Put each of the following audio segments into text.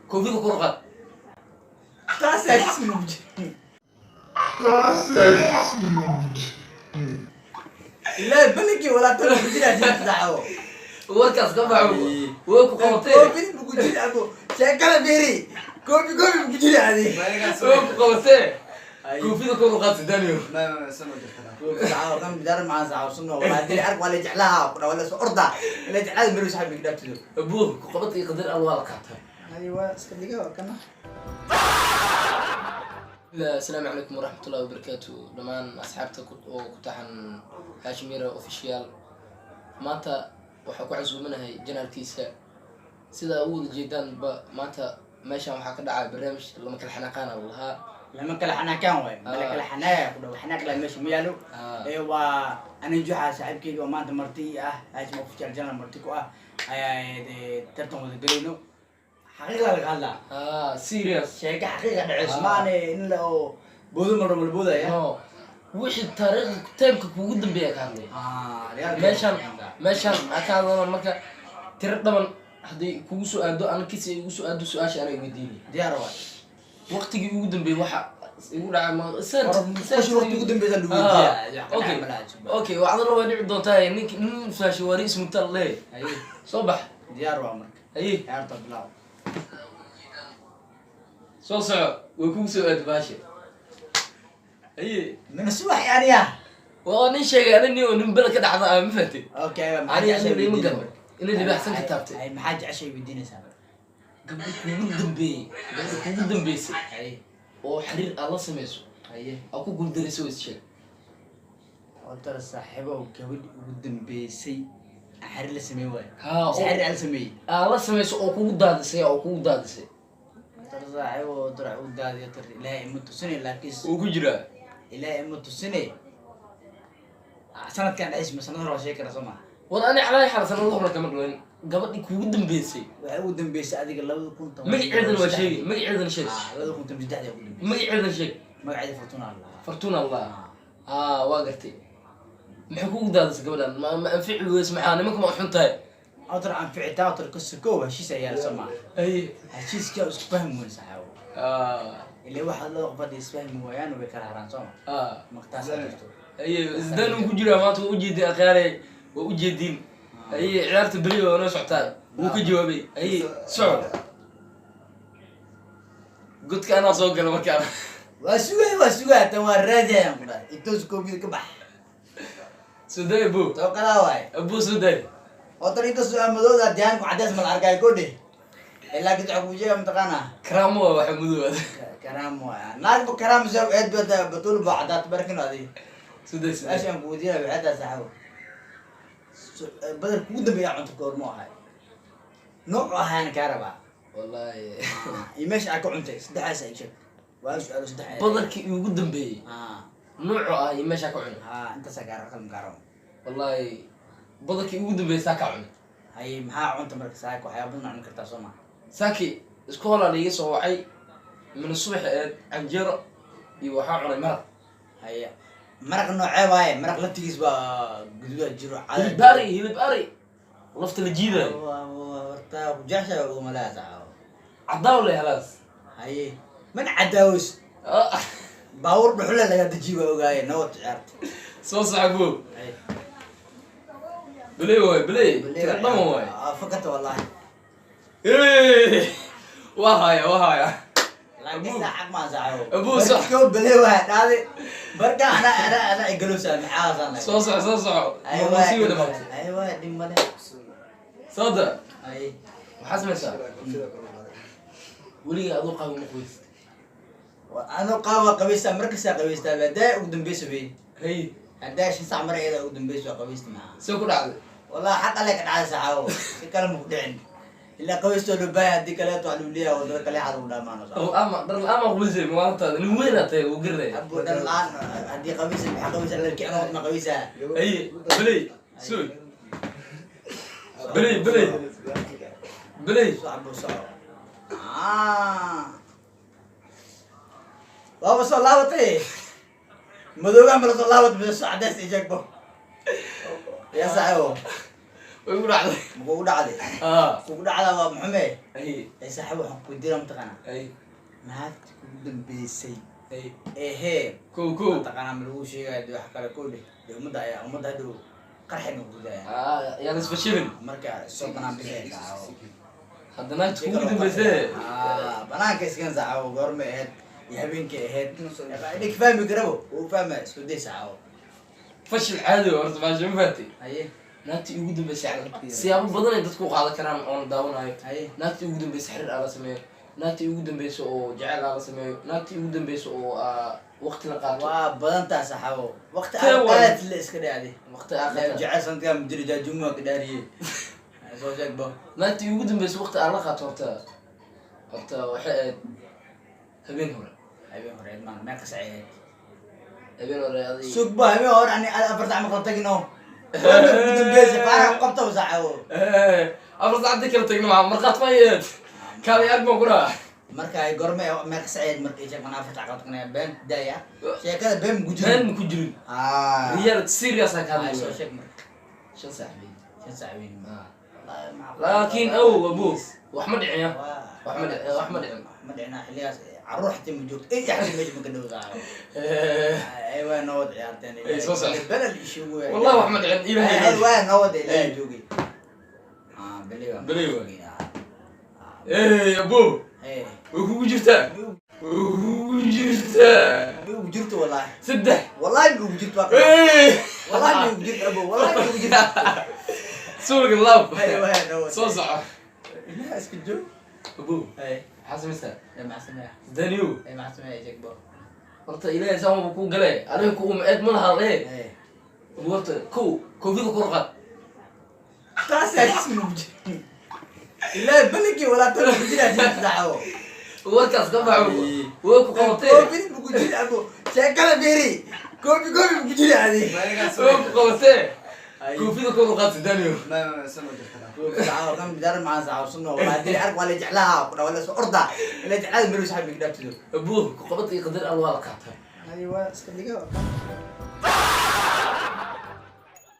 كوفي كورقات تاسع سنوج لا بلكي ولا تلو بجينا تدعو وركز قبعه وكو قوتي كوفي بجينا أبو شكله بيري كوفي بجينا هذه وكو قوتي كوفي كورقات دانيو ما سنوج كوفي تعاو كم بدار مع ساعة وصلنا ولا دي أرق ولا جعلها ولا سأرضع ولا جعلها ملوش صاحب يقدر تدو أبوه قوتي يقدر ألوان كاتها أيوة سكديكا كنا السلام عليكم ورحمة الله وبركاته دمان أصحابتك وكتاحن هاشميرا أوفيشيال مانتا waxaa ku casuumanahay janaalkiisa sida awood jeedaan ba maanta meeshan waxaa ka dhacay barnaamij lama kala xanaaqaan lahaa lama kala xanaaqaan way mala kala xanaaqay ku dhaw xanaaq la meesha miyaalo waa ana juxa saaxiibkeyga oo maanta marti ah Hashim Official Channel marti ku ah ayaa tartan wada galeyno xaqiiqada laga hadlaa serious sheeka xaqiiqa dhacayso maana in la boodo mar walba boodaya wixii taariikh taamka kuugu dambeeya ka hadlay meeshan akaadana marka tiro dhaban hadii kugu soo aado aan kiis igu soo aado su'aasha aan weydiinay diyaar waay waqtigii ugu dambeeyay waxa igu dhacay ma waqtigii ugu dambeeyay lagu weydiiyay okay waxaad loo wadi doontaa nin flash wari ismu talle soo bax diyaar waa marka ciyaarta bilaaw soo way kugu soo aado baashi من السواح يعني يا وانا شيء انا اني بلا كده عضا ما فهمتي اوكي ما عادي عشان اللي مقرب اللي بحسن كتابتي اي ما حاجه عشان يدينا سابق قبل كل دنبي اي او حرير الله سميسو اي اكو قول درسو شيء قلت له صاحبه وكبد ودنبيسي حرير لا سمي واي ها حرير على سمي الله سميسو او كو دادسي او كو دادسي قلت له صاحبه درع ودادي تري لا متسني لكن وكو جرا إلى متسني سنة كان اسمه سنة روح شيء كذا سمع والله على حال سنة الله كمان قلنا قبل كودن بيسي ودن بيسي هذيك لو كنت ما يعذن وشيء ما يعذن شيء لو كنت مجدح يا ولد ما يعذن شيء ما قاعد فرتونا الله فرتونا الله واقرتي محكوك دادس قبل ما انفعل ويسمعاني منكم احنتاي أطر عن فعل تاطر كسكوه هالشيء سيال سمع اي هالشيء سكوا فهم وين صحوا اللي واحد لو قبل يسفهم ويان وبكره هران سمع مقتصر اي زدان وجرا ما تو وجدي اخاري وجدين اي عيارت بريو وانا سعتاي وكو جوابي اي سعود قلت انا سوق لما كان واسوي تورجه انتو كوبي كبح سوداي بو تو كلا واي ابو سوداي وطري انت سؤال مدود ديان عدس من ارجاي كودي الا قد عبوجه متقنا كرامو وحمدو كرامو ناس بكرام زو اد بطول بعضات بركن هذه سوداي عشان بودينا بعدا ساعه بدل كود بيع عند كورمو هاي نوع هان كهرباء والله يمشي اكو عندك صدح سايشك واسال صدح بدلك ugu dambeeyay nooco يمشي اكو cun انت سكر كلام كارو والله بدلك ugu dambeeyay saaka cun هاي maxaa cunta marka saaka waxa badan cun kartaa Soomaa saaki iskoola liga soo wacay min subax anjero iyo waxa cunay maraq هاي maraq noocee waaye maraq laftigiis baa guduud jiro hilib ari lafta la jiiday warta jaxsha ugu malaasa cadaw leh halaas هاي من عداوس باور dhuxul laga dajiyo ogaay nabad ciyaarta soo saxbo بلي تقدم واي فكرت والله وهايا لكن ساعة ما زعلوا ابو صح كوب بلي واحد هذه بركة انا جلوس معاه صوصع ايوه دي مالي صدق اي وحسب مسا ولي ادو قهوه مقويس انا قهوه قبيسه مركزه قبيسه بدا ودم بيسبي هي هداش ساعه مره اذا ودم بيسو قبيسه معاه سو كدعد والله حق لك على ساعه كلام مقدعين إلا قويستو دبايا دي كلاتو على الولية ودر كلي عرو دامان در الأما قبيسة موانتا نوينة تي وقرده أبو در الآن هدي قويسة بحا قويسة للكي أنا وطنا قويسة أي بلي سوي بلي صعب وصعب بابا صلاوتي مدوغا ملا صلاوت بس عدس إجاك بو يا سعيو ويقول عادي بقول عادي بقول عادي محمد اي صاحب waxaan ku diraa mataqana اي naagta ugu dambeysay اي ehe كو mataqana ma lagu sheegay wax kale ku dhih umada ayaa umada hadhow qarxin ugu daaya يا ناس بشيبن marka soo banaan bixi kaawo haddana ugu dambeysay banaanka iskan saaco goorma ahayd iyo habeenkii ahayd idik fahmi karabo uu fahma isku day saaco fashil caadi horta maasha ma fahatay haye naagtii ugu dambeysay siyaabo badan ay dadku qaadan karaan oo daawanayo haye naagtii ugu dambeysay xiriir ala sameeyo naagtii ugu dambeysay oo jacayl ala sameeyo naagtii ugu dambeysay oo waqti la qaato waa badan taa saxaabo waqti aad la iska dhacday waqti aakhir jacayl sanadka mudiri jaajumo ka dhaariyay soo sheegbo naagtii ugu dambeysay waqti aan la qaato horta waxay ahayd habeen hore maan meel ka saciid habeen hore adii sugba habeen hore ani afarta ma kala tagino ugu dambeysay faarax qabta saxaabo afar saacad kala tagno marqaad faayad kaalay armo kura marka ay gorme meel ka saciid markay jeeg mana afarta kala tagna been daaya sheekada been ku jirin real serious ka hadlay soo sheeg marka shan saaxiib laakiin abu wax ma dhicin wax ma dhicin xiliyaas عروحتي موجود اي احد مش مقدو زعل ايوه نود عيارتين بلد يشوفوا والله احمد عند الهي ايوه نود الهي جوجي بليوه ايه ابو ايه وجرته وجرت والله سدح والله وجرت ايه والله وجرت ابو والله وجرت سوق الله ايوه نود صوصع لا اسكت جو ابو ايه حاسب مسا مع السماح دانيو اي مع السماح يجيك بو horta ilaahay sama ku galay aniga ku eed ma laha ايه horta koofida ku raqad taas ay ismu ilaahay balki wala tan bujira taxawo warkaas ka baxo way ku qabatay koofid bujira abo sheekada beeri koofi bujira adi way ku qabatay koofida ku raqad daniyo ما سنو جرتها كم بدار مع ساعه سنو ولا دي ارق ولا جعلها ولا سو ارضا ولا جعلها ميرو صاحبي قدابتو ابوه ku qabatay qadar allah la qaatay ايوه اسكديغا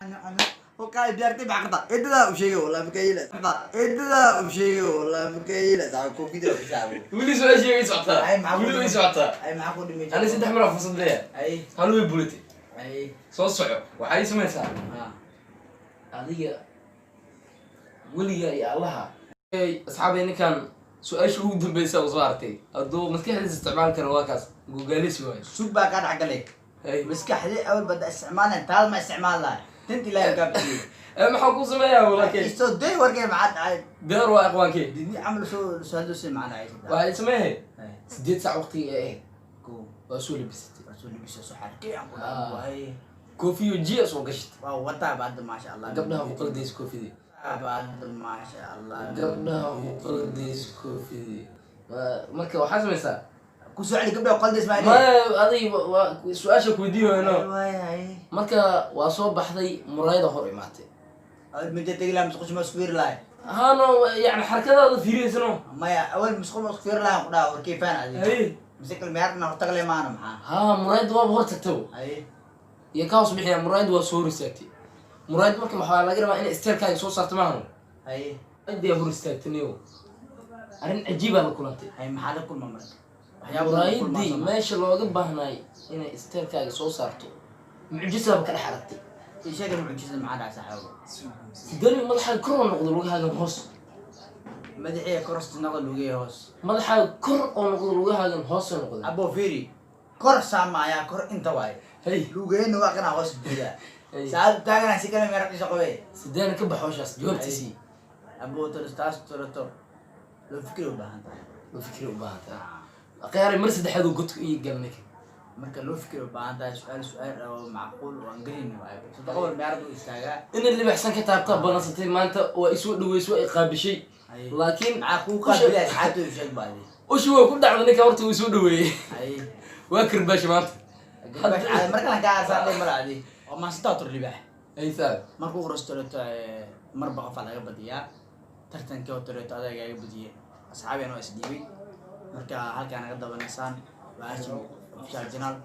انا وكاي بيرتي بعقدا اددا وشيغا ولا مكيله اددا وشيغا ولا مكيله دا كوفي دو حسابه ولي سؤال شيء سocota اي معقول ولي socota اي معقول مي انا saddex mar fursad leeyahay اي hal way bulati اي soo soco waxay sameeysaa ها adiga weliga iyo allaha asxaabay ninkan su-aasha ugu dambaysa oo soo artay hadduu maskaxdiisa isticmaali karo waa kaas gugaalis waayo سوق بقى قاعد عقلي مسكحلي اول بدا استعمالها انت ما استعمالها تنتي لا قبلي maxaa ku sameeyaa walaalkay استو دي ورقه معاد عاد beer waa aqwaankee دي عملوا شو هذول معنا عايز waxay sameeyay 8 saac waqti ee كو waa soo labisatay رسول الله بيسو حركي عم هاي koofiyo jiya soo gashtay واو وتا بعد ما شاء الله gabdhaha ku qaldays koofidii بعد ما شاء الله gabdhaha ku qaldays koofidii marka waxaa samaysaa كسو علي قبل قلد اسمعني ma adig su-aasha ku weydiiyono هاي marka waa soo baxday muraayada hor imaatay مدة تقول مسخوش مسكوير لاي هانو يعني حركات فيريسنو ما يا اول مسخوش مسكوير لاي قدا وركيف انا هذه هي مسك الميرنا هرتقلي معنا معاه ها مرايد waa hortagto هاي ya kaas bixiya muraayid waa soo risaagtay muraayid marka maxaa laga rabaa in isteelkaaga soo saarto maahan هاي cidii hor istaagtaniyo arrin cajiib ah la kulantay هاي محل كل ما مرت muraayidii meesha looga baahnay inay isteelkaaga soo saarto mucjisaba ka dhex aragtay شيء معجزة معنا صاحبه sidani madaxaaga kor oo noqdo lugahaaga hoos مدحيه كرست نقل وجيه هوس madaxaaga kor oo noqdo lugahaaga hoos oo noqdo ابو فيري كر سما يا كر انت واي hey لوجين واقنا هوس بيدا ساعات تاغنا سيكل ميرق شقوي sidani ka baxo shaas jawaabtiisii ابو ترستاس ترتو لو فكروا بهان loo fikir u baahan tahay aqyaari mar saddexaad uu godka ii galnay marka loo fikiro baahan tahay su'aal oo macquul oo aan gelin waayo sadaqo meerad u istaaga in la baxsan ka taabta balansatay maanta waa isoo dhaweysay waa qaabishay laakiin معقول قابل اسعاد وشيء بعدين ushi waa ku dhacday ninka horta uu soo dhaweeyay اي waa karbaash maanta marka la gaar saarnay maradi oo ma sita tur libax ay saab markuu qorostolato marba qof laga badiyaa tartanka oo toreeto adaga ay badiyay asxaabeen oo isdiibay marka halkaan naga dabanaysaan waashim official channel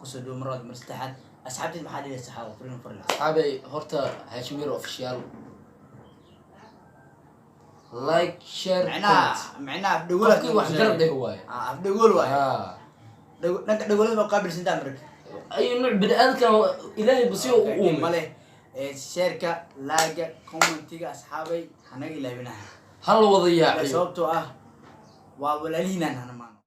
kusoo dhow marad marstaxad asxaabtii maxaa dhigay saxaabo furin furla asxaabay horta Hashimir official like share معناها بدقول قفكي واحد قرب ده هواي بدقول واحد نك دقول ما قابل سنتين مرك أي نوع بني آدم كان إلهي بصير وقوم ماله الشركة لاجا كومنتيجا أصحابي هنجي لبنان هلا وضياع صوبته ولا لينا أنا ما